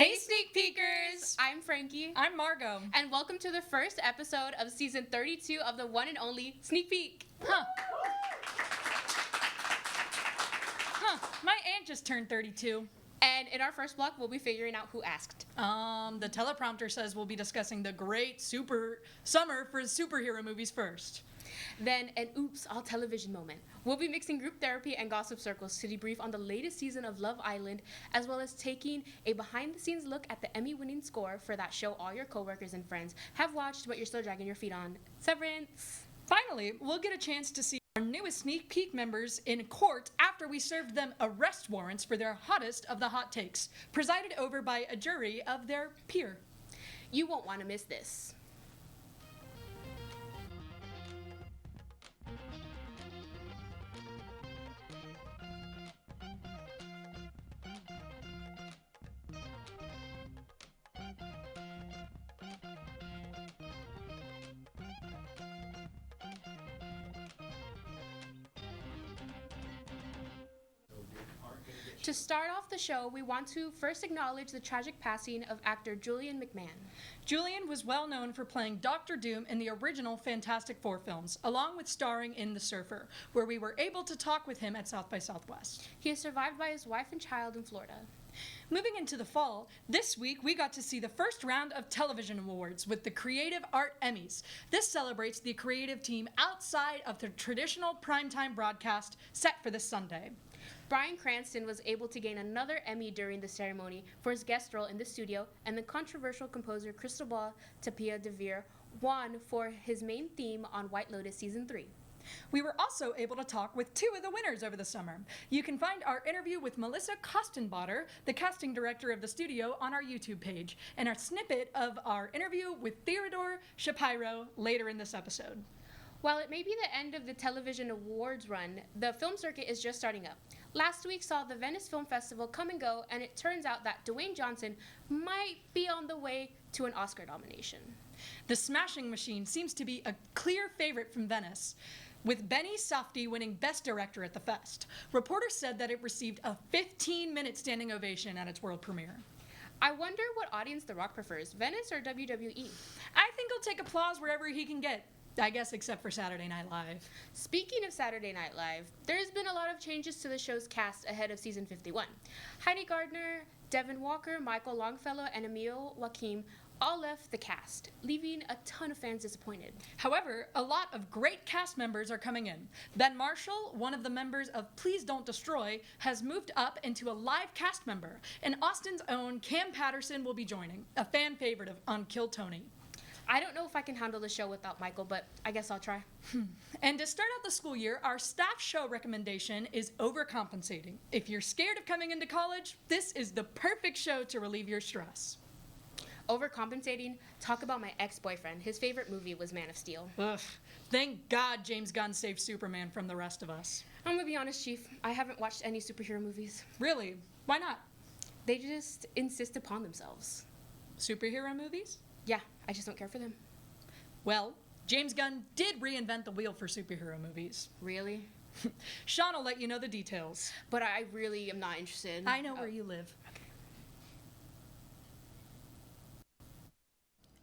Hey Sneak Peekers! I'm Frankie. I'm Margot. And welcome to the first episode of season 32 of the one and only Sneak Peek. My aunt just turned 32. And in our first block, we'll be figuring out who asked. The teleprompter says we'll be discussing the great summer for superhero movies first. Then an oops, all television moment. We'll be mixing group therapy and gossip circles to debrief on the latest season of Love Island, as well as taking a behind-the-scenes look at the Emmy-winning score for that show all your coworkers and friends have watched but you're still dragging your feet on, Severance. Finally, we'll get a chance to see our newest Sneak Peek members in court after we served them arrest warrants for their hottest of the hot takes, presided over by a jury of their peer. You won't want to miss this. To start off the show, we want to first acknowledge the tragic passing of actor Julian McMahon. Julian was well known for playing Dr. Doom in the original Fantastic Four films, along with starring in The Surfer, where we were able to talk with him at South by Southwest. He is survived by his wife and child in Florida. Moving into the fall, this week we got to see the first round of television awards with the Creative Art Emmys. This celebrates the creative team outside of the traditional primetime broadcast set for this Sunday. Bryan Cranston was able to gain another Emmy during the ceremony for his guest role in the studio, and the controversial composer Cristobal Tapia de Veer won for his main theme on White Lotus Season 3. We were also able to talk with two of the winners over the summer. You can find our interview with Melissa Kostenbotter, the casting director of the studio, on our YouTube page, and a snippet of our interview with Theodore Shapiro later in this episode. While it may be the end of the television awards run, the film circuit is just starting up. Last week saw the Venice Film Festival come and go, and it turns out that Dwayne Johnson might be on the way to an Oscar nomination. The Smashing Machine seems to be a clear favorite from Venice, with Benny Safdie winning Best Director at the fest. Reporters said that it received a 15-minute standing ovation at its world premiere. I wonder what audience The Rock prefers, Venice or WWE? I think he'll take applause wherever he can get. I guess except for Saturday Night Live. Speaking of Saturday Night Live, there's been a lot of changes to the show's cast ahead of season 51. Heidi Gardner, Devin Walker, Michael Longfellow, and Emil Joachim all left the cast, leaving a ton of fans disappointed. However, a lot of great cast members are coming in. Ben Marshall, one of the members of Please Don't Destroy, has moved up into a live cast member, and Austin's own Cam Patterson will be joining, a fan favorite on Kill Tony. I don't know if I can handle the show without Michael, but I guess I'll try. And to start out the school year, our staff show recommendation is Overcompensating. If you're scared of coming into college, this is the perfect show to relieve your stress. Overcompensating, talk about my ex-boyfriend. His favorite movie was Man of Steel. Ugh, thank God James Gunn saved Superman from the rest of us. I'm gonna be honest, Chief. I haven't watched any superhero movies. Really? Why not? They just insist upon themselves. Superhero movies? Yeah, I just don't care for them. Well, James Gunn did reinvent the wheel for superhero movies. Really? Sean will let you know the details. But I really am not interested. I know where you live. Okay.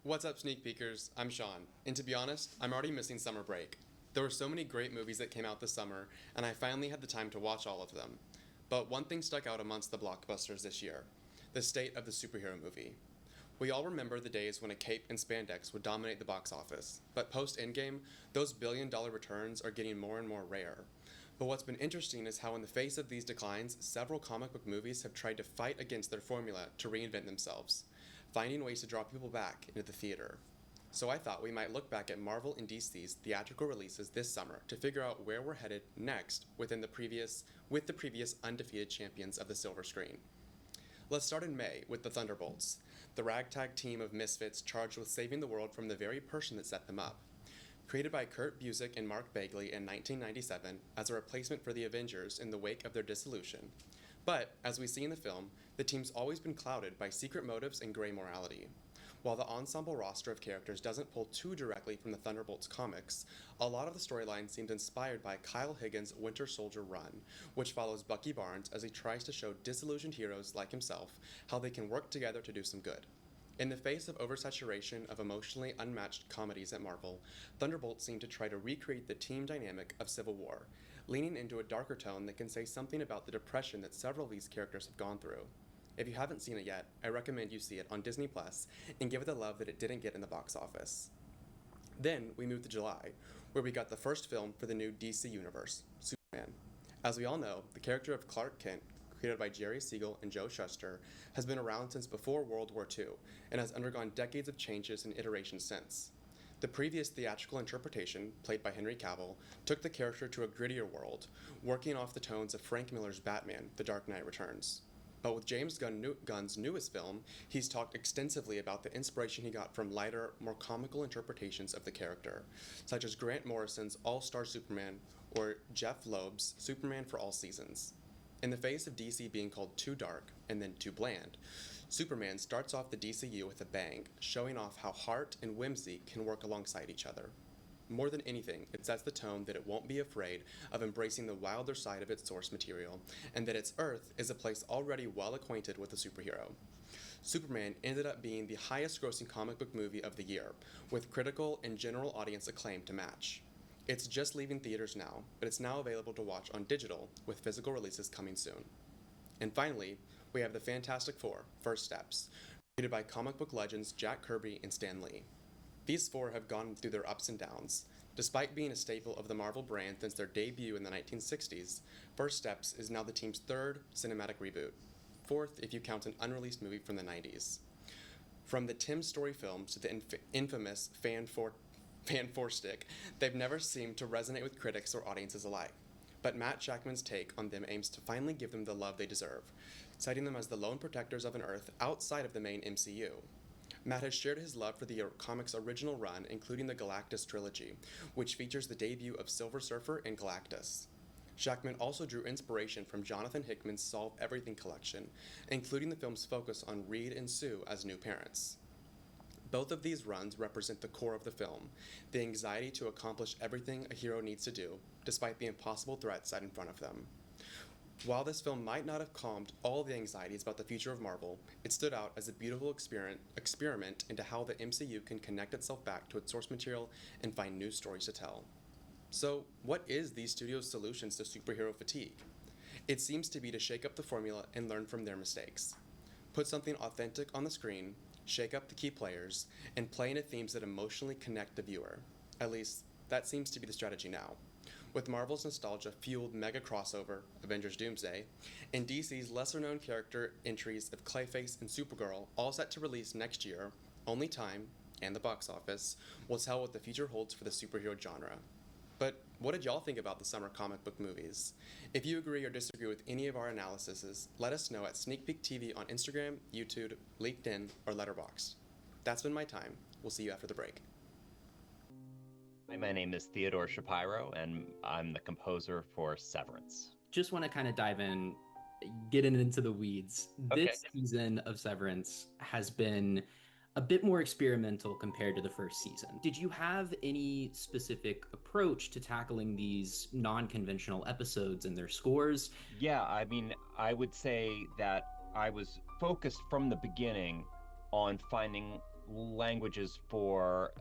What's up, Sneak Peekers? I'm Sean, and to be honest, I'm already missing summer break. There were so many great movies that came out this summer, and I finally had the time to watch all of them. But one thing stuck out amongst the blockbusters this year: the state of the superhero movie. We all remember the days when a cape and spandex would dominate the box office, but post-Endgame, those billion-dollar returns are getting more and more rare. But what's been interesting is how in the face of these declines, several comic book movies have tried to fight against their formula to reinvent themselves, finding ways to draw people back into the theater. So I thought we might look back at Marvel and DC's theatrical releases this summer to figure out where we're headed next with the previous undefeated champions of the silver screen. Let's start in May with the Thunderbolts, the ragtag team of misfits charged with saving the world from the very person that set them up. Created by Kurt Busiek and Mark Bagley in 1997 as a replacement for the Avengers in the wake of their dissolution. But, as we see in the film, the team's always been clouded by secret motives and gray morality. While the ensemble roster of characters doesn't pull too directly from the Thunderbolts comics, a lot of the storyline seems inspired by Kyle Higgins' Winter Soldier run, which follows Bucky Barnes as he tries to show disillusioned heroes like himself how they can work together to do some good. In the face of oversaturation of emotionally unmatched comedies at Marvel, Thunderbolts seem to try to recreate the team dynamic of Civil War, leaning into a darker tone that can say something about the depression that several of these characters have gone through. If you haven't seen it yet, I recommend you see it on Disney Plus and give it the love that it didn't get in the box office. Then we move to July, where we got the first film for the new DC universe, Superman. As we all know, the character of Clark Kent, created by Jerry Siegel and Joe Shuster, has been around since before World War II and has undergone decades of changes and iterations since. The previous theatrical interpretation, played by Henry Cavill, took the character to a grittier world, working off the tones of Frank Miller's Batman, The Dark Knight Returns. But with James Gunn's newest film, he's talked extensively about the inspiration he got from lighter, more comical interpretations of the character, such as Grant Morrison's All-Star Superman or Jeff Loeb's Superman for All Seasons. In the face of DC being called too dark and then too bland, Superman starts off the DCU with a bang, showing off how heart and whimsy can work alongside each other. More than anything, it sets the tone that it won't be afraid of embracing the wilder side of its source material, and that its Earth is a place already well acquainted with the superhero. Superman ended up being the highest grossing comic book movie of the year, with critical and general audience acclaim to match. It's just leaving theaters now, but it's now available to watch on digital, with physical releases coming soon. And finally, we have the Fantastic Four, First Steps, created by comic book legends Jack Kirby and Stan Lee. These four have gone through their ups and downs. Despite being a staple of the Marvel brand since their debut in the 1960s, First Steps is now the team's third cinematic reboot, fourth if you count an unreleased movie from the 90s. From the Tim Story films to the infamous Fan Four Stick, they've never seemed to resonate with critics or audiences alike. But Matt Shakman's take on them aims to finally give them the love they deserve, citing them as the lone protectors of an Earth outside of the main MCU. Matt has shared his love for the comic's original run, including the Galactus trilogy, which features the debut of Silver Surfer and Galactus. Shakman also drew inspiration from Jonathan Hickman's Solve Everything collection, including the film's focus on Reed and Sue as new parents. Both of these runs represent the core of the film, the anxiety to accomplish everything a hero needs to do, despite the impossible threats set in front of them. While this film might not have calmed all the anxieties about the future of Marvel, it stood out as a beautiful experiment into how the MCU can connect itself back to its source material and find new stories to tell. So, what is these studios' solutions to superhero fatigue? It seems to be to shake up the formula and learn from their mistakes. Put something authentic on the screen, shake up the key players, and play into themes that emotionally connect the viewer. At least, that seems to be the strategy now. With Marvel's nostalgia-fueled mega crossover, Avengers Doomsday, and DC's lesser-known character entries of Clayface and Supergirl all set to release next year, only time, and the box office, will tell what the future holds for the superhero genre. But what did y'all think about the summer comic book movies? If you agree or disagree with any of our analyses, let us know at Sneak Peek TV on Instagram, YouTube, LinkedIn, or Letterboxd. That's been my time. We'll see you after the break. Hi, my name is Theodore Shapiro, and I'm the composer for Severance. Just want to kind of dive in, getting into the weeds. Okay. This season of Severance has been a bit more experimental compared to the first season. Did you have any specific approach to tackling these non-conventional episodes and their scores? Yeah, I mean, I would say that I was focused from the beginning on finding languages for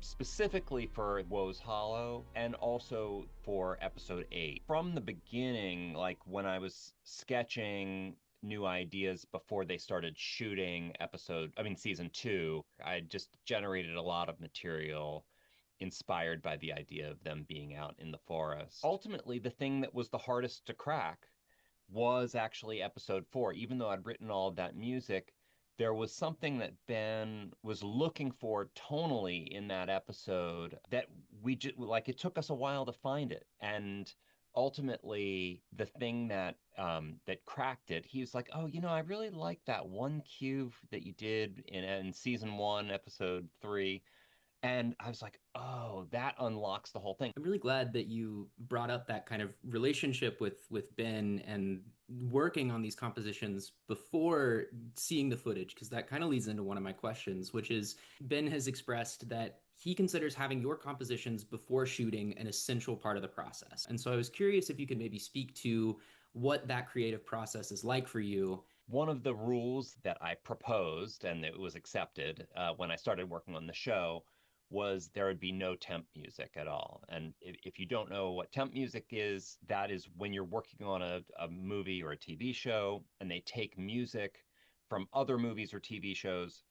specifically for Woe's Hollow and also for episode 8. From the beginning, like when I was sketching new ideas before they started shooting season 2, I just generated a lot of material inspired by the idea of them being out in the forest. Ultimately, the thing that was the hardest to crack was actually episode 4. Even though I'd written all of that music, there was something that Ben was looking for tonally in that episode that it took us a while to find it. And ultimately, the thing that cracked it, he was like, "Oh, I really like that one cue that you did in season 1, episode 3." And I was like, "Oh, that unlocks the whole thing." I'm really glad that you brought up that kind of relationship with Ben and working on these compositions before seeing the footage? Because that kind of leads into one of my questions, which is Ben has expressed that he considers having your compositions before shooting an essential part of the process. And so I was curious if you could maybe speak to what that creative process is like for you. One of the rules that I proposed, and it was accepted when I started working on the show, was there would be no temp music at all. And if you don't know what temp music is, that is when you're working on a movie or a TV show, and they take music from other movies or TV shows,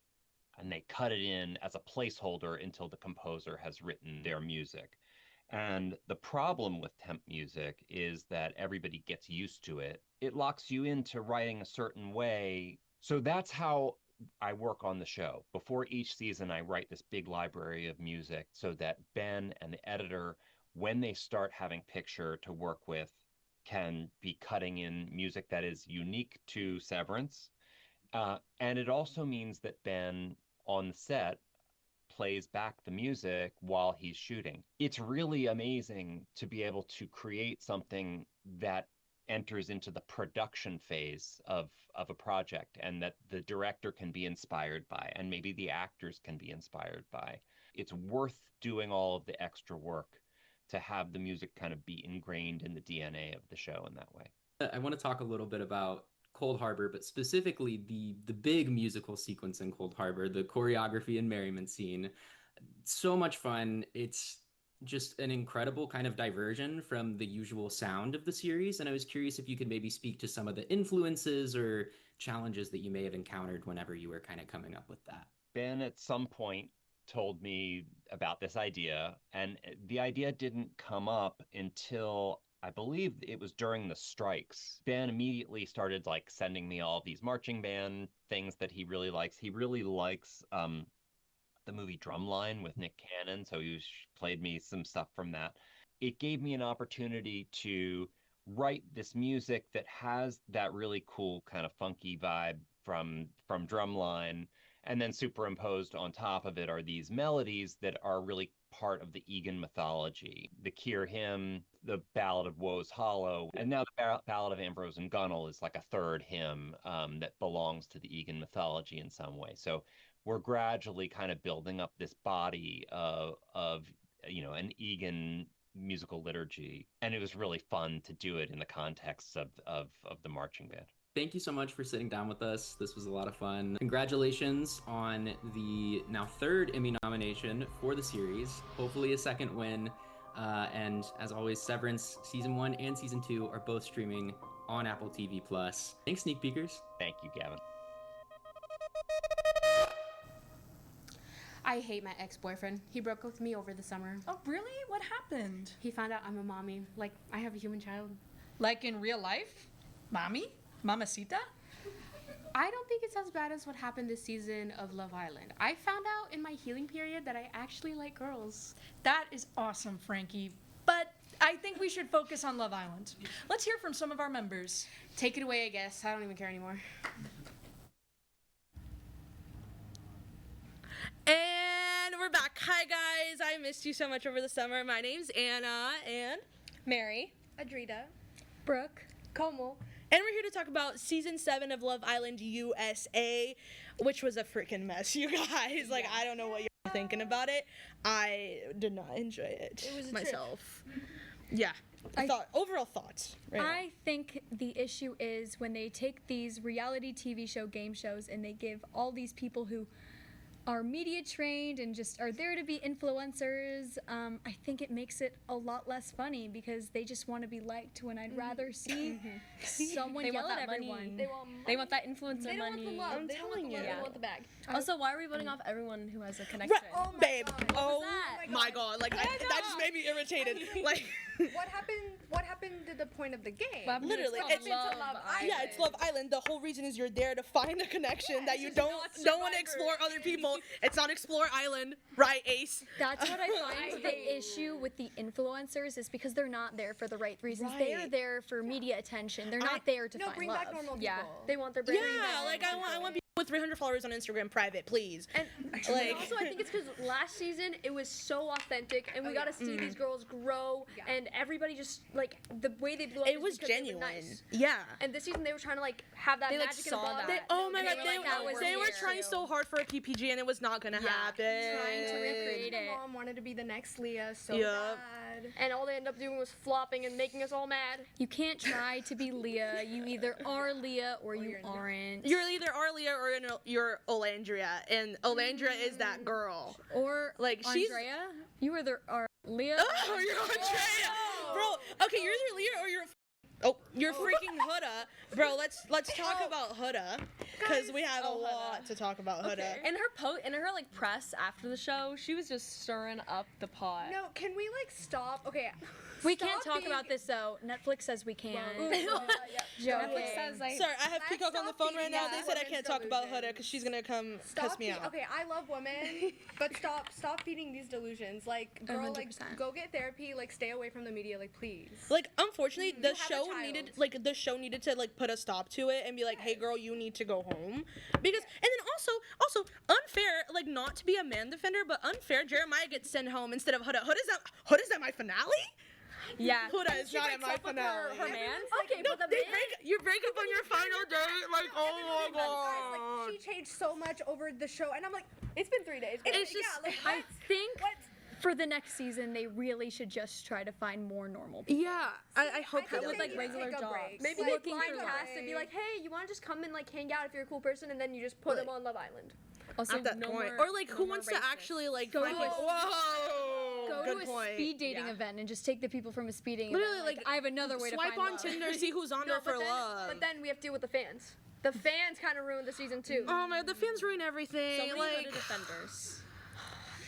and they cut it in as a placeholder until the composer has written their music. And the problem with temp music is that everybody gets used to it. It locks you into writing a certain way. So that's how I work on the show. Before each season, I write this big library of music so that Ben and the editor, when they start having picture to work with, can be cutting in music that is unique to Severance. And it also means that Ben on the set plays back the music while he's shooting. It's really amazing to be able to create something that enters into the production phase of a project, and that the director can be inspired by, and maybe the actors can be inspired by. It's worth doing all of the extra work to have the music kind of be ingrained in the DNA of the show in that way. I want to talk a little bit about Cold Harbor, but specifically the big musical sequence in Cold Harbor, the choreography and merriment scene. So much fun. It's just an incredible kind of diversion from the usual sound of the series. And I was curious if you could maybe speak to some of the influences or challenges that you may have encountered whenever you were kind of coming up with that. Ben at some point told me about this idea, and the idea didn't come up until I believe it was during the strikes. Ben immediately started like sending me all these marching band things that he really likes. He really likes the movie Drumline with Nick Cannon, so he played me some stuff from that. It gave me an opportunity to write this music that has that really cool kind of funky vibe from Drumline, and then superimposed on top of it are these melodies that are really part of the Egan mythology. The Keir hymn, the Ballad of Woe's Hollow, and now the Ballad of Ambrose and Gunnel is like a third hymn that belongs to the Egan mythology in some way. So we're gradually kind of building up this body of an Egan musical liturgy, and it was really fun to do it in the context of the marching band. Thank you so much for sitting down with us. This was a lot of fun. Congratulations on the now third Emmy nomination for the series. Hopefully a second win. And as always, Severance Season 1 and Season 2 are both streaming on Apple TV+. Thanks, Sneak Peekers. Thank you, Gavin. I hate my ex-boyfriend. He broke up with me over the summer. Oh, really? What happened? He found out I'm a mommy. Like, I have a human child. Like in real life? Mommy? Mamacita? I don't think it's as bad as what happened this season of Love Island. I found out in my healing period that I actually like girls. That is awesome, Frankie. But I think we should focus on Love Island. Let's hear from some of our members. Take it away, I guess. I don't even care anymore. And we're back. Hi, guys. I missed you so much over the summer. My name's Anna and Mary, Adrita, Brooke, Como. And we're here to talk about Season 7 of Love Island USA, which was a freaking mess, you guys. Like, I don't know what you're thinking about it. I did not enjoy it, It was a myself. Yeah. Overall thoughts. Right now. I think the issue is when they take these reality TV show game shows and they give all these people who are media trained and just are there to be influencers, I think it makes it a lot less funny because they just want to be liked when I'd rather see someone They yell want at that everyone. money. They want money. They want that influencer They don't want the money. love. I'm They don't want the telling love. you. They want the bag. Also, why are we voting off everyone who has a connection? Babe. God. Oh, that? my God. Like, that just made me irritated. Like, What happened to the point of the game? What happened to literally, Love it's Island? yeah, it's Love Island. The whole reason is you're there to find a connection that you it's don't not want to Survivor. explore other people. It's not Explore Island, right, Ace? That's what I find the issue with the influencers is because they're not there for the right reasons. They are Right. there for media attention. They're not there to No, find bring love. back normal people. Yeah, they want their brand. Yeah, like I want people put 300 followers on Instagram private, please. And Like- also, I think it's because last season it was so authentic, and we got to see these girls grow, Yeah. and everybody just like the way they blew up. It is was because they were genuine. nice. Yeah. And this season they were trying to like have that They, like, magic in saw the bottle. that. Oh my god, were like, that was they were here. trying so hard for a PPG and it was not gonna happen. trying to recreate My it. mom wanted to be the next Leah so Yup. bad. And all they ended up doing was flopping and making us all mad. You can't try to be Leah. You either are Leah or you aren't. You're either Arlia or you're Olandria, and Olandria is that girl. Or Like, she's- Andrea. You either are Leah. Oh, you're Andrea, bro. Okay, you're either Leah or you're freaking Huda, bro. Let's talk about Huda, because we have a lot to talk about Huda. In her like press after the show, she was just stirring up the pot. No, can we like stop? Okay. We can't stop talk being- about this though. Netflix says we can. Joking. Netflix says like Sorry, I have Let's Peacock on the stop phone right being now. They said I women's can't talk about Huda delusions. because she's gonna come Stop cuss me fe- out. Okay, I love women, but stop feeding these delusions. Like, girl, like 100%. go get therapy. Like, stay away from the media. Like, please. Like, unfortunately, the have a show child. needed to like put a stop to it and be like, hey girl, you need to go home. Because and then also unfair, like not to be a man defender, but unfair, Jeremiah gets sent home instead of Huda. Huda's at my finale? yeah. Huda is not at my up with finale. her man. Okay, No, but the man. you break up on your final day, like oh my Guys, god. like, she changed so much over the show, and I'm like, it's been 3 days. It's just- yeah, like, I think for the next season they really should just try to find more normal people. Yeah, I hope I that think with, they like, need to regular take a jobs. break. Maybe Like, they looking find for cast and be like, hey, you want to just come and like hang out if you're a cool person, and then you just put them on Love Island. Also, at that no point. more, Or like no who more wants to racist. actually like Go find to a- whoa. Go Good to a point. speed dating Yeah. event and just take the people from a speed dating Literally, event. like, I have another way to Swipe find on love. Tinder, see who's on No, there for love. but then we have to deal with the fans. The fans kind of ruined the season too. Oh my, the fans ruin everything. So many like, Huda defenders.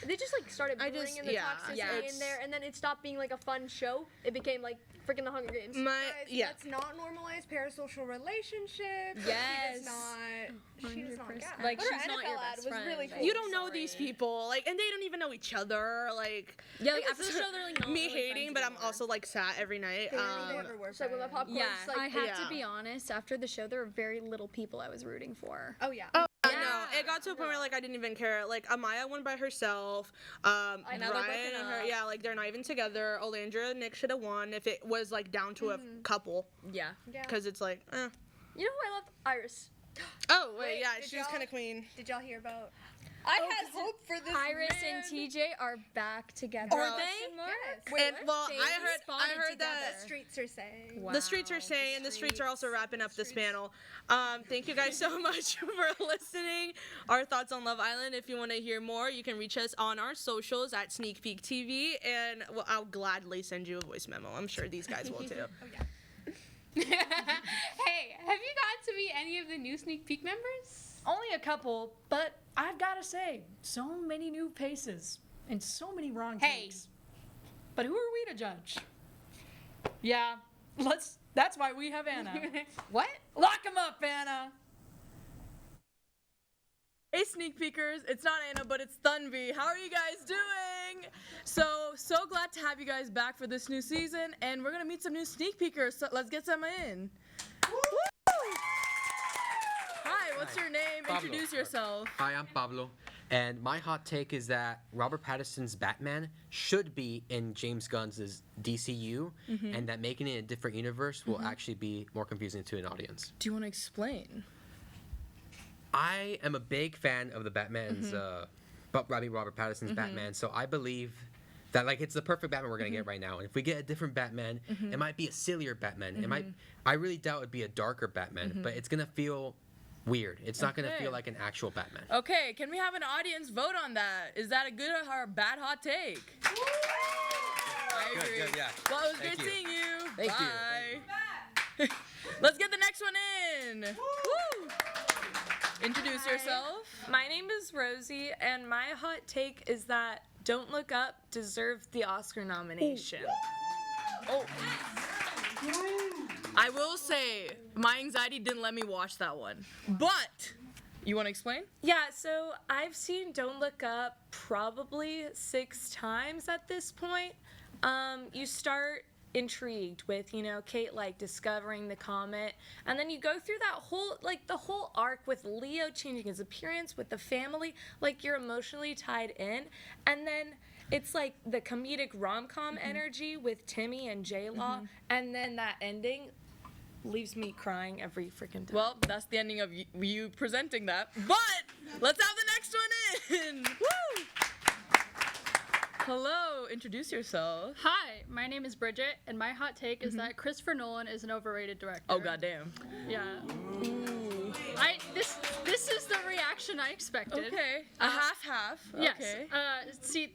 They just like started I bringing just- in the yeah, toxicity yeah, in it's- there, and then it stopped being like a fun show. It became like freaking the Hunger Games. my Guys, yeah. let's not normalize parasocial relationships. Yes. She does not get it. Like, But her she's not NFL your ad best was friend. really Like, cool. You don't know these people, like, and they don't even know each other. Like, Yeah, like after the show, they're like not me really hating, friends but I'm anymore. also like sad every night. They never were It's like when the friends. popcorn. Yeah. like, I have Yeah. to be honest, after the show there were very little people I was rooting for. Oh yeah. Oh, I know. It got to a point where like I didn't even care. Like Amaya won by herself. now they're Brian broken and her, up. yeah, like they're not even together. Olandra and Nick should have won if it was like down to a couple, Yeah. Yeah. because it's like, You know who I loved? Iris. oh wait, Wait, yeah, did she was y'all- kind of queen. Did y'all hear about? I had hope for this. Iris and TJ are back together. Are Yes. And well, They I heard responded that. The streets are saying. The streets are saying, and the streets are also wrapping up this panel. Thank you guys so much for listening. Our thoughts on Love Island. If you want to hear more, you can reach us on our socials at Sneak Peek TV, and well, I'll gladly send you a voice memo. I'm sure these guys will too. Hey, have you got to meet any of the new sneak peek members? Only a couple, but I've got to say, so many new faces and so many wrong Hey. takes. But who are we to judge? Yeah, that's why we have Anna. What? Lock him up, Anna. Hey sneak peekers, it's not Anna, but it's Thunby. How are you guys doing? So glad to have you guys back for this new season, and we're gonna meet some new sneak peekers. So let's get some in. Woo! Hi, what's your name? Pablo. Introduce yourself. Hi, I'm Pablo, and my hot take is that Robert Pattinson's Batman should be in James Gunn's DCU, and that making it a different universe will actually be more confusing to an audience. Do you want to explain? I am a big fan of the Batman's, Robert Pattinson's Batman, so I believe that like it's the perfect Batman we're gonna get right now. And if we get a different Batman, it might be a sillier Batman. It might. I really doubt it'd be a darker Batman, but it's gonna feel weird. It's not gonna Okay. feel like an actual Batman. Okay, can we have an audience vote on that? Is that a good or a bad hot take? I agree. Good, yeah. Well, it was Thank great you. seeing you. Thank you. Bye. Let's get the next one in. Woo! Introduce yourself. My name is Rosie, and my hot take is that Don't Look Up deserved the Oscar nomination. Oh. I will say, my anxiety didn't let me watch that one. But, you want to explain? Yeah, so I've seen Don't Look Up probably 6 times at this point. You start intrigued with, Kate like discovering the comet, and then you go through that whole the whole arc with Leo changing his appearance with the family, like you're emotionally tied in, and then it's like the comedic rom-com energy with Timmy and J-Law, and then that ending leaves me crying every freaking time. Well, that's the ending of you presenting that. But let's have the next one in. Woo! Hello, introduce yourself. Hi, my name is Bridget, and my hot take is that Christopher Nolan is an overrated director. Oh goddamn. Yeah. Ooh. This is the reaction I expected. Okay. A half. Yes. Okay. See,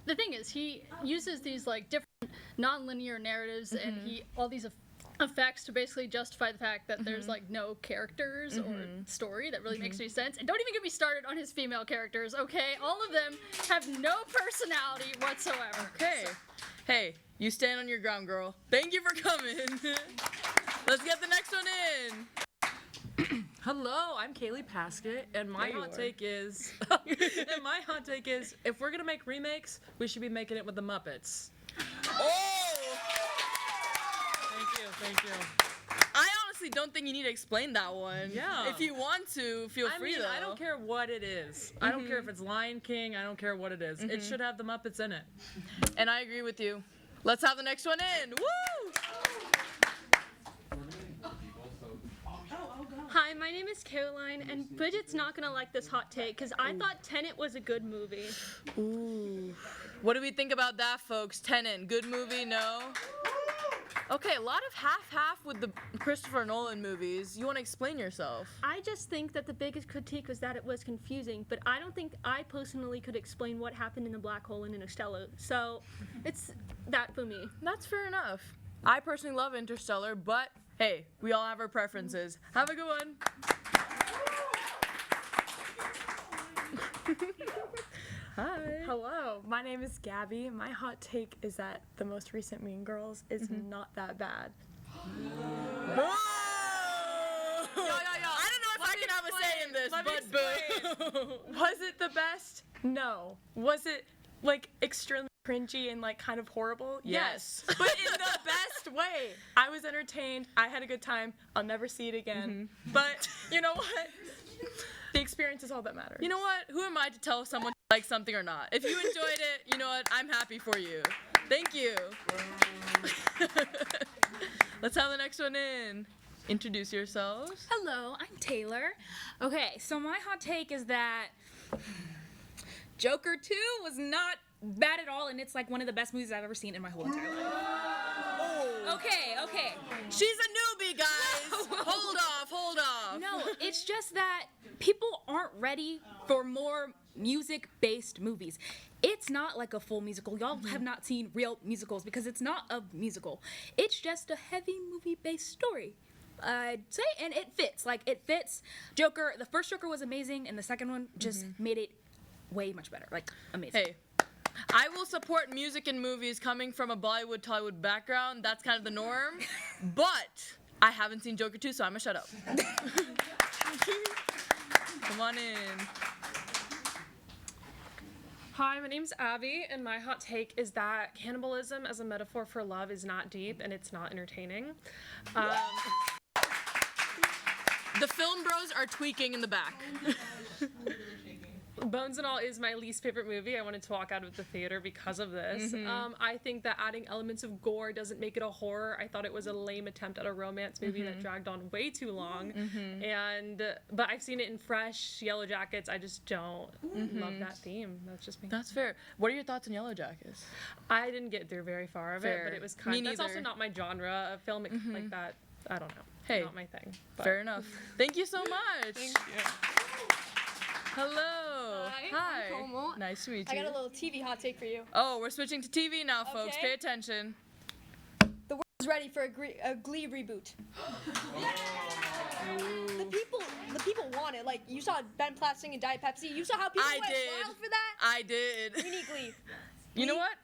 the thing is, he uses these like different non-linear narratives, and all these effects to basically justify the fact that there's like no characters or story that really makes any sense. And don't even get me started on his female characters, okay? All of them have no personality whatsoever. Okay. So. Hey, you stand on your ground, girl. Thank you for coming. Let's get the next one in. Hello, I'm Kaylee Paskett, and my hot take is if we're gonna make remakes, we should be making it with the Muppets. Oh! Thank you. I honestly don't think you need to explain that one. Yeah. If you want to, feel free though. I don't care what it is. I don't care if it's Lion King. I don't care what it is. It should have the Muppets in it. And I agree with you. Let's have the next one in. Woo! Hi, my name is Caroline, and Bridget's not gonna like this hot take because I thought Tenet was a good movie. Ooh. What do we think about that, folks? Tenet, good movie? No? Okay, a lot of half-half with the Christopher Nolan movies. You want to explain yourself? I just think that the biggest critique was that it was confusing, but I don't think I personally could explain what happened in the black hole in Interstellar. So it's that for me. That's fair enough. I personally love Interstellar, but hey, we all have our preferences. Have a good one. Hi. Hello, my name is Gabby. My hot take is that the most recent Mean Girls is not that bad. Yo. I don't know if I can have a say in this, but boo. Was it the best? No. Was it like extremely cringy and like kind of horrible? Yes. But in the best way. I was entertained. I had a good time. I'll never see it again. But you know what? The experience is all that matters. You know what? Who am I to tell if someone likes something or not? If you enjoyed it, you know what? I'm happy for you. Thank you. Let's have the next one in. Introduce yourselves. Hello, I'm Taylor. Okay, so my hot take is that Joker 2 was not bad at all, and it's like one of the best movies I've ever seen in my whole entire life. Oh. Okay. She's a newbie, guys. Hold off. No, it's just that people aren't ready for more music-based movies. It's not like a full musical. Y'all have not seen real musicals because it's not a musical. It's just a heavy movie-based story, I'd say, and it fits. Like, it fits. Joker, the first Joker was amazing, and the second one just made it way much better. Like, amazing. Hey, I will support music in movies coming from a Bollywood, Tollywood background. That's kind of the norm. But I haven't seen Joker 2, so I'm gonna shut up. Come on in. Hi, my name's Abby, and my hot take is that cannibalism as a metaphor for love is not deep and it's not entertaining. The film bros are tweaking in the back. Bones and All is my least favorite movie. I wanted to walk out of the theater because of this. I think that adding elements of gore doesn't make it a horror. I thought it was a lame attempt at a romance movie that dragged on way too long. But I've seen it in Fresh, Yellow Jackets. I just don't love that theme. That's just me. That's fair. What are your thoughts on Yellow Jackets? I didn't get through very far of it, but it was kind of... That's also neither. not my genre of film like that. I don't know. Hey, not my thing. But. Fair enough. Thank you so much. Thank you. Hello. Hi. I'm Como. Nice to meet I you. got a little TV hot take for you. Oh, we're switching to TV now, folks. Okay. Pay attention. The world's ready for a Glee reboot. The people want it. Like, you saw Ben Platt singing Diet Pepsi. You saw how people went wild for that. I did. We need Glee. You know what?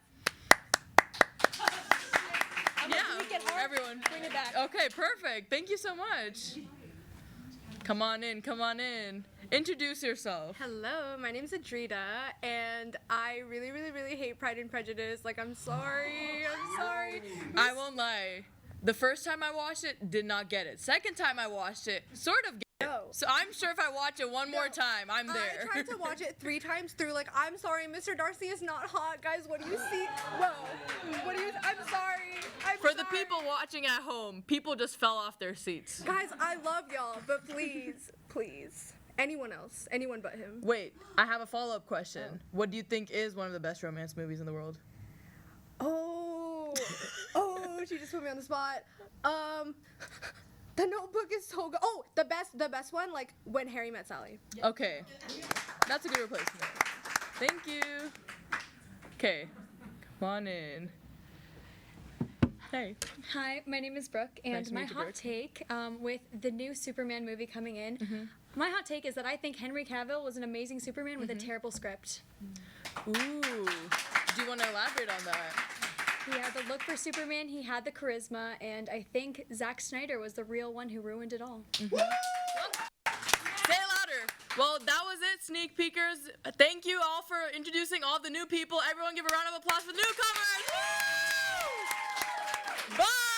I'm Yeah, Glee get hard, everyone. bring it back. Okay, perfect. Thank you so much. Come on in, come on in. Introduce yourself. Hello, my name's Adrita, and I really, really, really hate Pride and Prejudice. Like, I'm sorry. I won't lie. The first time I watched it, did not get it. Second time I watched it, sort of get it. So I'm sure if I watch it one more time, I'm there. I tried to watch it 3 times through. Like, I'm sorry, Mr. Darcy is not hot, guys. What do you see? Whoa. I'm sorry. For the people watching at home, people just fell off their seats. Guys, I love y'all, but please, please. Anyone else. Anyone but him. Wait, I have a follow-up question. What do you think is one of the best romance movies in the world? Oh, she just put me on the spot. The Notebook is so good. Oh, the best one, like When Harry Met Sally. Okay, that's a good replacement. Thank you. Okay, come on in. Hey. Hi, my name is Brooke, and Nice to my meet you, hot Brooke. take with the new Superman movie coming in, my hot take is that I think Henry Cavill was an amazing Superman with a terrible script. Ooh, do you want to elaborate on that? He had the look for Superman, he had the charisma, and I think Zack Snyder was the real one who ruined it all. Say it louder. Well, that was it, sneak peekers. Thank you all for introducing all the new people. Everyone give a round of applause for the newcomers. Woo! Bye!